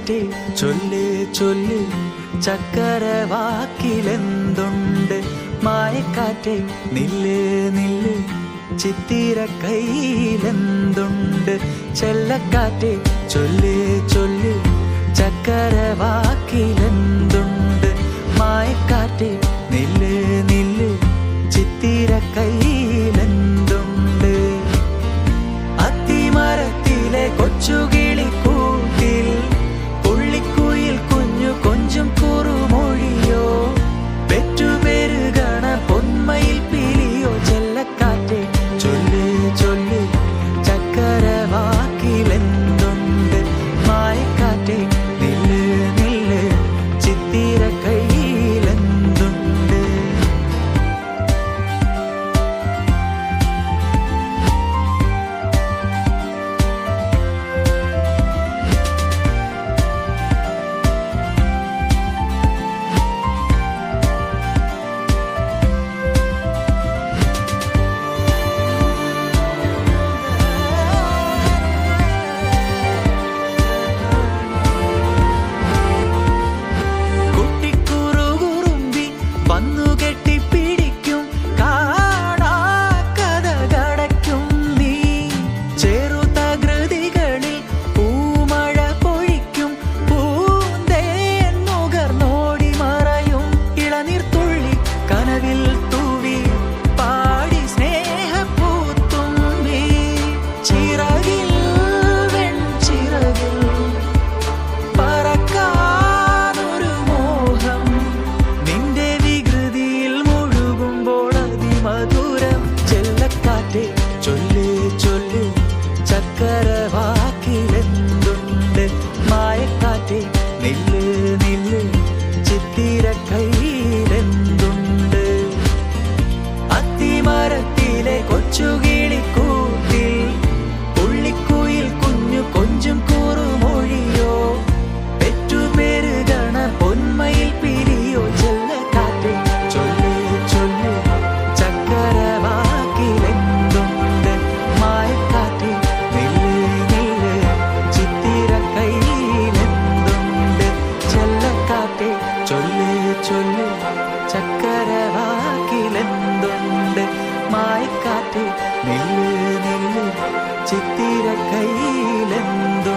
മായക്കാറ്റേ ചൊല്ല് ചൊല്ല് ചക്കരവാക്കിലെന്തുണ്ട്. മായക്കാറ്റേ നില്ല് നില്ല് ചിത്തിര കയ്യിലെന്തുണ്ട്. ചെല്ലക്കാറ്റേ ചൊല്ല് ചൊല്ല് ചക്കരവാക്കിലെന്തുണ്ട്. മായക്കാറ്റേ നില്ല് നില്ല് ചിത്തിര കയ്യിലെന്തുണ്ട്. അത്തിമരത്തിലെ കൊച്ചുകിളിക്കൂട്ടിൽ പുള്ളിക്കുയിൽ കുഞ്ഞു കൊഞ്ചും കുറുമൊഴിയോ. പെറ്റുപെരുകണ പൊന്മയിൽ പിലിയോ. ചെല്ലക്കാറ്റേ ചൊല്ല് ചൊല്ല് ചക്കരവാക്കിലെന്തുണ്ട്. മായക്കാറ്റേ നില്ല് നില്ല് ചിത്തിര കയ്യിലെന്തുണ്ട്. വന്നു കെട്ടിപ്പിടിക്കും കാണാ കഥ കടയ്ക്കും നീ. ചെറുതകൃതികളിൽ പൂമഴ പൊഴിക്കും പൂന്തേൻ നുകർന്നോടി മറയും. ഇളനീർത്തുള്ളി കനവിൽ തൂവി പാടി സ്നേഹപ്പൂത്തുമ്പി. ചിറകിൽ വെൺചിറകിൽ പറക്കാനൊരു മോഹം. നിന്റെ മധുരം. ചെല്ലക്കാറ്റേ ചൊല്ല് ചൊല്ല് ചക്കരവാക്കിലെന്തുണ്ട്. മായക്കാറ്റേ നില്ല് നില്ല് ചിത്തിര കയ്യിലെന്തുണ്ട്. അത്തിമരത്തിലെ കൊച്ചുകിളിക്കൂട്ടിൽ പുള്ളിക്കുയിൽ കുഞ്ഞു കൊഞ്ചും കുറുമൊഴിയോ. പെറ്റുപെരുകണ പൊന്മയിൽ പിലിയോ. ചെല്ലക്കാറ്റേ ചൊല്ല് ചൊല്ല് ചക്കരവാക്കിലെന്തുണ്ട്. മായക്കാറ്റേ നില്ല് നില്ല് ചിത്തിര കയ്യിലെന്തുണ്ട്. ചെല്ലക്കാറ്റേ ചൊല്ല് ചൊല്ല് ചക്കരവാക്കിലെന്തുണ്ട്. മായക്കാറ്റേ നില്ല് നില്ല് ചിത്തിര കയ്യിലെന്തുണ്ട്.